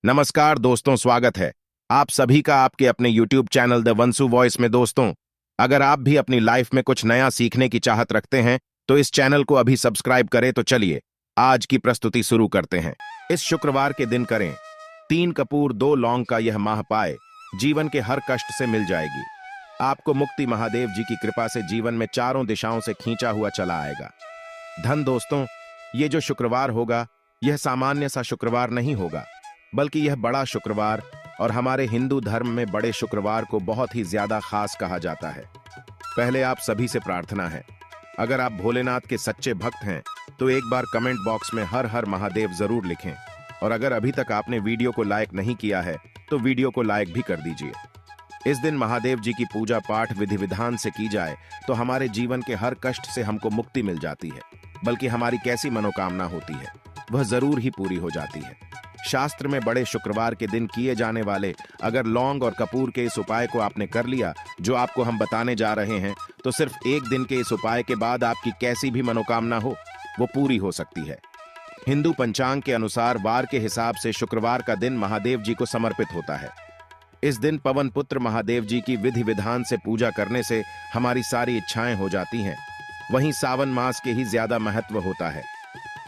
नमस्कार दोस्तों, स्वागत है आप सभी का आपके अपने YouTube चैनल द वंसु वॉइस में। दोस्तों, अगर आप भी अपनी लाइफ में कुछ नया सीखने की चाहत रखते हैं तो इस चैनल को अभी सब्सक्राइब करें। तो चलिए आज की प्रस्तुति शुरू करते हैं। इस शुक्रवार के दिन करें 3 कपूर 2 लौंग का यह माह पाए, जीवन के हर कष्ट से मिल जाएगी आपको मुक्ति। महादेव जी की कृपा से जीवन में चारों दिशाओं से खींचा हुआ चला आएगा धन। दोस्तों, ये जो शुक्रवार होगा यह सामान्य सा शुक्रवार नहीं होगा, बल्कि यह बड़ा शुक्रवार और हमारे हिंदू धर्म में बड़े शुक्रवार को बहुत ही ज्यादा खास कहा जाता है। पहले आप सभी से प्रार्थना है, अगर आप भोलेनाथ के सच्चे भक्त हैं तो एक बार कमेंट बॉक्स में हर हर महादेव जरूर लिखें। और अगर अभी तक आपने वीडियो को लाइक नहीं किया है तो वीडियो को लाइक भी कर दीजिए। इस दिन महादेव जी की पूजा पाठ विधि विधान से की जाए तो हमारे जीवन के हर कष्ट से हमको मुक्ति मिल जाती है, बल्कि हमारी कैसी मनोकामना होती है वह जरूर ही पूरी हो जाती है। शास्त्र में बड़े शुक्रवार के दिन किए जाने वाले अगर लौंग और कपूर के इस उपाय को आपने कर लिया जो आपको हम बताने जा रहे हैं, तो सिर्फ एक दिन के इस उपाय के बाद आपकी कैसी भी मनोकामना हो वो पूरी हो सकती है। हिंदू पंचांग के अनुसार वार के हिसाब से शुक्रवार का दिन महादेव जी को समर्पित होता है। इस दिन पवन पुत्र महादेव जी की विधि विधान से पूजा करने से हमारी सारी इच्छाएं हो जाती हैं। वहीं सावन मास के ही ज्यादा महत्व होता है।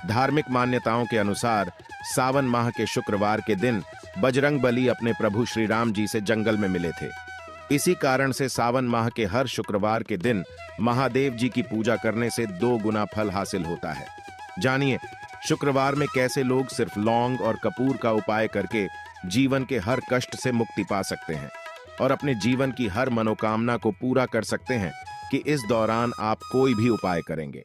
धार्मिक मान्यताओं के अनुसार सावन माह के शुक्रवार के दिन बजरंगबली अपने प्रभु श्री राम जी से जंगल में मिले थे। इसी कारण से सावन माह के हर शुक्रवार के दिन महादेव जी की पूजा करने से 2 गुना फल हासिल होता है। जानिए शुक्रवार में कैसे लोग सिर्फ लौंग और कपूर का उपाय करके जीवन के हर कष्ट से मुक्ति पा सकते हैं और अपने जीवन की हर मनोकामना को पूरा कर सकते हैं कि इस दौरान आप कोई भी उपाय करेंगे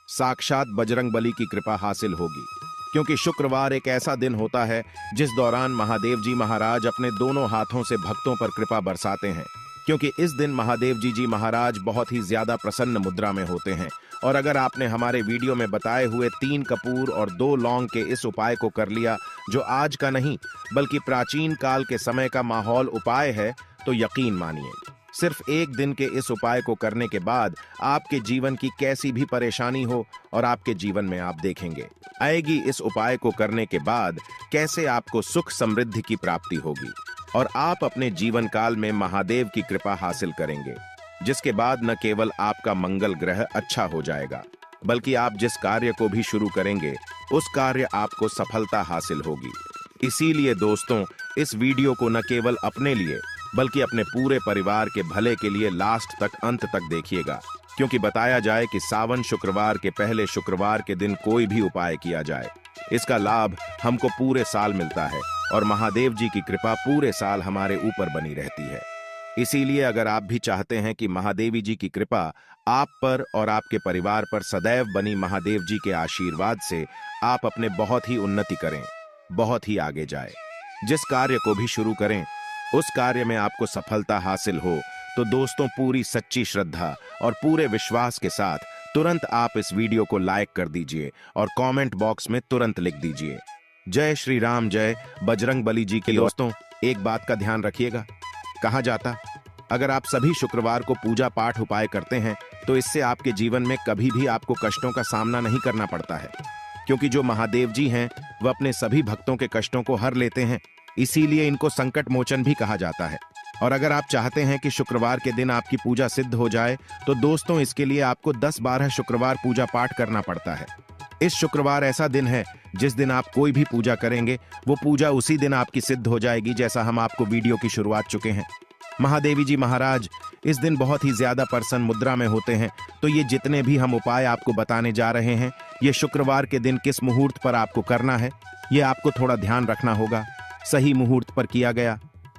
साक्षात बजरंगबली की कृपा हासिल होगी। क्योंकि शुक्रवार एक ऐसा दिन होता है जिस दौरान महादेव जी महाराज अपने दोनों हाथों से भक्तों पर कृपा बरसाते हैं। क्योंकि इस दिन महादेव जी महाराज बहुत ही ज्यादा प्रसन्न मुद्रा में होते हैं। और अगर आपने हमारे वीडियो में बताए हुए 3 कपूर और 2 लौंग के इस उपाय को कर लिया, जो आज का नहीं बल्कि प्राचीन काल के समय का माहौल उपाय है, तो यकीन मानिए सिर्फ एक दिन के इस उपाय को करने के बाद आपके जीवन की कैसी भी परेशानी हो और आपके जीवन में आप देखेंगे आएगी इस उपाय को करने के बाद कैसे आपको सुख समृद्धि की प्राप्ति होगी और आप अपने जीवन काल में महादेव की कृपा हासिल करेंगे, जिसके बाद न केवल आपका मंगल ग्रह अच्छा हो जाएगा, बल्कि आप जिस कार्य को भी शुरू करेंगे उस कार्य आपको सफलता हासिल होगी। इसीलिए दोस्तों, इस वीडियो को न केवल अपने लिए बल्कि अपने पूरे परिवार के भले के लिए लास्ट तक अंत तक देखिएगा। क्योंकि बताया जाए कि सावन शुक्रवार के पहले शुक्रवार के दिन कोई भी उपाय किया जाए, इसका लाभ हमको पूरे साल मिलता है और महादेव जी की कृपा पूरे साल हमारे ऊपर बनी रहती है। इसीलिए अगर आप भी चाहते हैं कि महादेवी जी की कृपा आप पर और आपके परिवार पर सदैव बनी महादेव जी के आशीर्वाद से आप अपने बहुत ही उन्नति करें, बहुत ही आगे जाए, जिस कार्य को भी शुरू करें उस कार्य में आपको सफलता हासिल हो, तो दोस्तों पूरी सच्ची श्रद्धा और पूरे विश्वास के साथ तुरंत आप इस वीडियो को लाइक कर दीजिए और कमेंट बॉक्स में तुरंत लिख दीजिए जय श्री राम, जय बजरंगबली जी की। दोस्तों, एक बात का ध्यान रखिएगा, कहा जाता अगर आप सभी शुक्रवार को पूजा पाठ उपाय करते हैं तो इससे आपके जीवन में कभी भी आपको कष्टों का सामना नहीं करना पड़ता है। क्योंकि जो महादेव जी हैं वह अपने सभी भक्तों के कष्टों को हर लेते हैं, इसीलिए इनको संकट मोचन भी कहा जाता है। और अगर आप चाहते हैं कि शुक्रवार के दिन आपकी पूजा सिद्ध हो जाए तो दोस्तों इसके लिए आपको 10-12 शुक्रवार पूजा पाठ करना पड़ता है। इस शुक्रवार ऐसा दिन है जिस दिन आप कोई भी पूजा करेंगे वो पूजा उसी दिन आपकी सिद्ध हो जाएगी, जैसा हम आपको वीडियो की शुरुआत चुके हैं। महादेवी जी महाराज इस दिन बहुत ही ज्यादा प्रसन्न मुद्रा में होते हैं। तो ये जितने भी हम उपाय आपको बताने जा रहे हैं, ये शुक्रवार के दिन किस मुहूर्त पर आपको करना है ये आपको थोड़ा ध्यान रखना होगा। सही मुहूर्त पर किया गया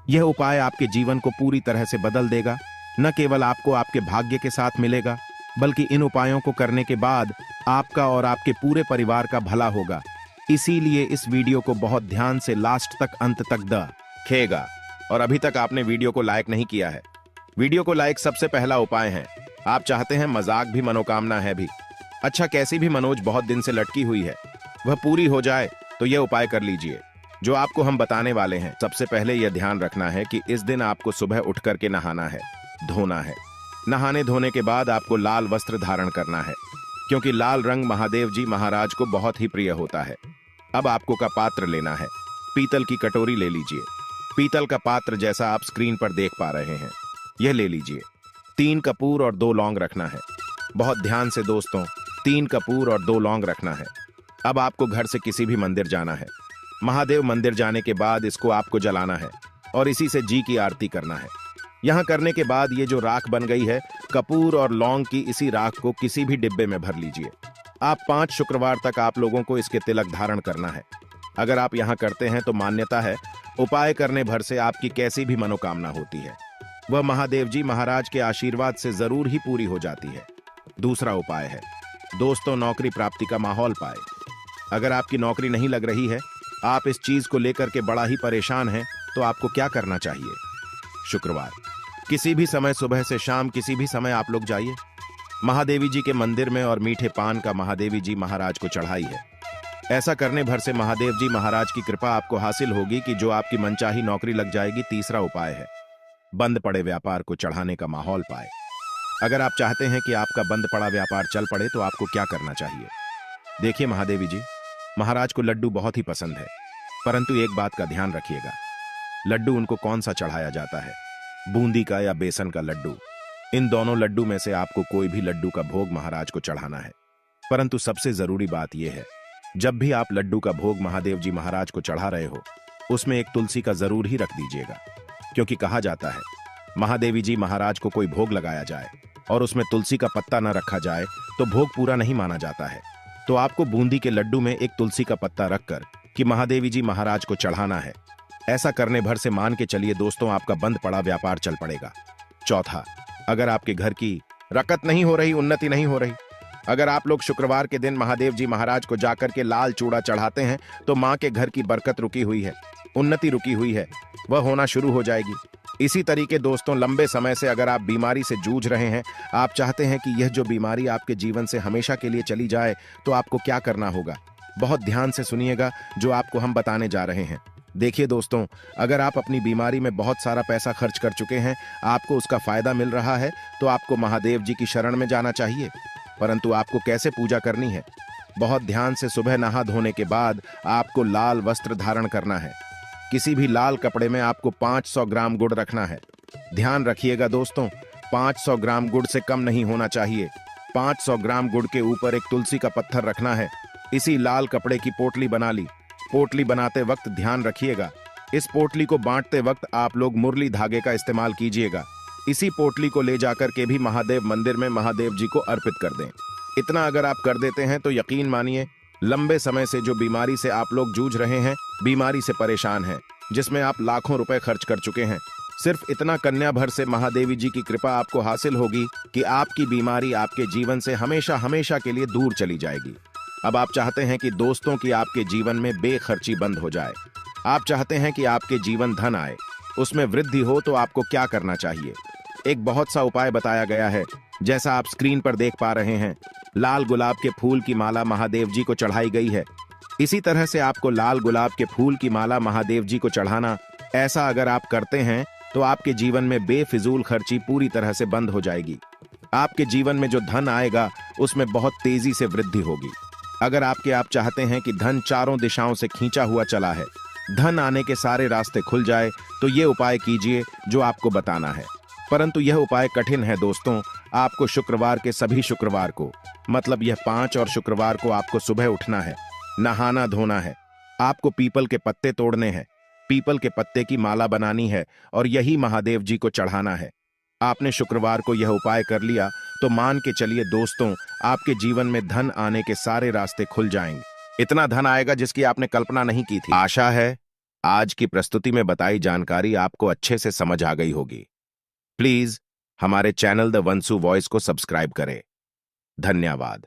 यह उपाय आपके जीवन को पूरी तरह से बदल देगा। न केवल आपको आपके भाग्य के साथ मिलेगा, बल्कि इन उपायों को करने के बाद आपका और आपके पूरे परिवार का भला होगा। इसीलिए इस वीडियो को बहुत ध्यान से लास्ट तक अंत तक देखिएगा। और अभी तक आपने वीडियो को लाइक नहीं किया है, वीडियो को लाइक सबसे पहला उपाय है। आप चाहते हैं मजाक भी मनोकामना है भी, अच्छा कैसी भी मनोज बहुत दिन से लटकी हुई है वह पूरी हो जाए तो यह उपाय कर लीजिए जो आपको हम बताने वाले हैं। सबसे पहले यह ध्यान रखना है कि इस दिन आपको सुबह उठ करके नहाना है, धोना है। नहाने धोने के बाद आपको लाल वस्त्र धारण करना है, क्योंकि लाल रंग महादेव जी महाराज को बहुत ही प्रिय होता है। अब आपको का पात्र लेना है, पीतल की कटोरी ले लीजिए। पीतल का पात्र जैसा आप स्क्रीन पर देख पा रहे हैं, यह ले लीजिए। 3 कपूर और 2 लौंग रखना है। बहुत ध्यान से दोस्तों, 3 कपूर और 2 लौंग रखना है। अब आपको घर से किसी भी मंदिर जाना है। महादेव मंदिर जाने के बाद इसको आपको जलाना है और इसी से जी की आरती करना है। यहाँ करने के बाद ये जो राख बन गई है, कपूर और लौंग की, इसी राख को किसी भी डिब्बे में भर लीजिए। आप 5 शुक्रवार तक आप लोगों को इसके तिलक धारण करना है। अगर आप यहाँ करते हैं तो मान्यता है, उपाय करने भर से आपकी कैसी भी मनोकामना होती है वह महादेव जी महाराज के आशीर्वाद से जरूर ही पूरी हो जाती है। दूसरा उपाय है दोस्तों, नौकरी प्राप्ति का माहौल पाए। अगर आपकी नौकरी नहीं लग रही है, आप इस चीज को लेकर के बड़ा ही परेशान हैं, तो आपको क्या करना चाहिए? शुक्रवार किसी भी समय, सुबह से शाम किसी भी समय आप लोग जाइए महादेवी जी के मंदिर में और मीठे पान का महादेवी जी महाराज को चढ़ाई है। ऐसा करने भर से महादेव जी महाराज की कृपा आपको हासिल होगी कि जो आपकी मनचाही नौकरी लग जाएगी। तीसरा उपाय है बंद पड़े व्यापार को चढ़ाने का माहौल पाए। अगर आप चाहते हैं कि आपका बंद पड़ा व्यापार चल पड़े तो आपको क्या करना चाहिए? देखिए महादेवी जी महाराज को लड्डू बहुत ही पसंद है, परंतु एक बात का ध्यान रखिएगा, लड्डू उनको कौन सा चढ़ाया जाता है, बूंदी का या बेसन का लड्डू। इन दोनों लड्डू में से आपको कोई भी लड्डू का भोग महाराज को चढ़ाना है। परंतु सबसे जरूरी बात यह है, जब भी आप लड्डू का भोग महादेव जी महाराज को चढ़ा रहे हो, उसमें एक तुलसी का जरूर ही रख दीजिएगा। क्योंकि कहा जाता है महादेवी जी महाराज को कोई भोग लगाया जाए और उसमें तुलसी का पत्ता न रखा जाए तो भोग पूरा नहीं माना जाता है। तो आपको बूंदी के लड्डू में एक तुलसी का पत्ता रखकर कि महादेवी जी महाराज को चढ़ाना है। ऐसा करने भर से मान के चलिए दोस्तों, आपका बंद पड़ा व्यापार चल पड़ेगा। चौथा, अगर आपके घर की रकत नहीं हो रही, उन्नति नहीं हो रही, अगर आप लोग शुक्रवार के दिन महादेव जी महाराज को जाकर के लाल चूड़ा चढ़ाते हैं तो माँ के घर की बरकत रुकी हुई है, उन्नति रुकी हुई है, वह होना शुरू हो जाएगी। इसी तरीके दोस्तों, लंबे समय से अगर आप बीमारी से जूझ रहे हैं, आप चाहते हैं कि यह जो बीमारी आपके जीवन से हमेशा के लिए चली जाए, तो आपको क्या करना होगा? बहुत ध्यान से सुनिएगा जो आपको हम बताने जा रहे हैं। देखिए दोस्तों, अगर आप अपनी बीमारी में बहुत सारा पैसा खर्च कर चुके हैं, आपको उसका फायदा मिल रहा है, तो आपको महादेव जी की शरण में जाना चाहिए। परंतु आपको कैसे पूजा करनी है? बहुत ध्यान से सुबह नहा धोने के बाद आपको लाल वस्त्र धारण करना है। किसी भी लाल कपड़े में आपको 500 ग्राम गुड़ रखना है। ध्यान रखिएगा दोस्तों, 500 ग्राम गुड़ से कम नहीं होना चाहिए। 500 ग्राम गुड़ के ऊपर एक तुलसी का पत्थर रखना है। इसी लाल कपड़े की पोटली बना ली। पोटली बनाते वक्त ध्यान रखिएगा, इस पोटली को बांटते वक्त आप लोग मुरली धागे का इस्तेमाल कीजिएगा। इसी पोटली को ले जाकर के भी महादेव मंदिर में महादेव जी को अर्पित कर दें। इतना अगर आप कर देते हैं तो यकीन मानिए, लंबे समय से जो बीमारी से आप लोग जूझ रहे हैं, बीमारी से परेशान हैं, जिसमें आप लाखों रुपए खर्च कर चुके हैं, सिर्फ इतना कन्या भर से महादेवी जी की कृपा आपको हासिल होगी कि आपकी बीमारी आपके जीवन से हमेशा हमेशा के लिए दूर चली जाएगी। अब आप चाहते हैं कि दोस्तों की आपके जीवन में बेखर्ची बंद हो जाए, आप चाहते हैं कि आपके जीवन धन आए, उसमें वृद्धि हो, तो आपको क्या करना चाहिए? एक बहुत सा उपाय बताया गया है, जैसा आप स्क्रीन पर देख पा रहे हैं। लाल गुलाब के फूल की माला महादेव जी को चढ़ाई गई है। इसी तरह से आपको लाल गुलाब के फूल की माला महादेव जी को चढ़ाना। ऐसा अगर आप करते हैं तो आपके जीवन में बेफिजूल खर्ची पूरी तरह से बंद हो जाएगी। आपके जीवन में जो धन आएगा उसमें बहुत तेजी से वृद्धि होगी। अगर आप चाहते हैं कि धन चारों दिशाओं से खींचा हुआ चला है, धन आने के सारे रास्ते खुल जाए, तो ये उपाय कीजिए जो आपको बताना है। परंतु यह उपाय कठिन है दोस्तों। आपको शुक्रवार के सभी शुक्रवार को, मतलब यह 5 और शुक्रवार को आपको सुबह उठना है, नहाना धोना है, आपको पीपल के पत्ते तोड़ने हैं, पीपल के पत्ते की माला बनानी है और यही महादेव जी को चढ़ाना है। आपने शुक्रवार को यह उपाय कर लिया तो मान के चलिए दोस्तों, आपके जीवन में धन आने के सारे रास्ते खुल जाएंगे। इतना धन आएगा जिसकी आपने कल्पना नहीं की थी। आशा है आज की प्रस्तुति में बताई जानकारी आपको अच्छे से समझ आ गई होगी। प्लीज हमारे चैनल द वंसु वॉइस को सब्सक्राइब करें। धन्यवाद।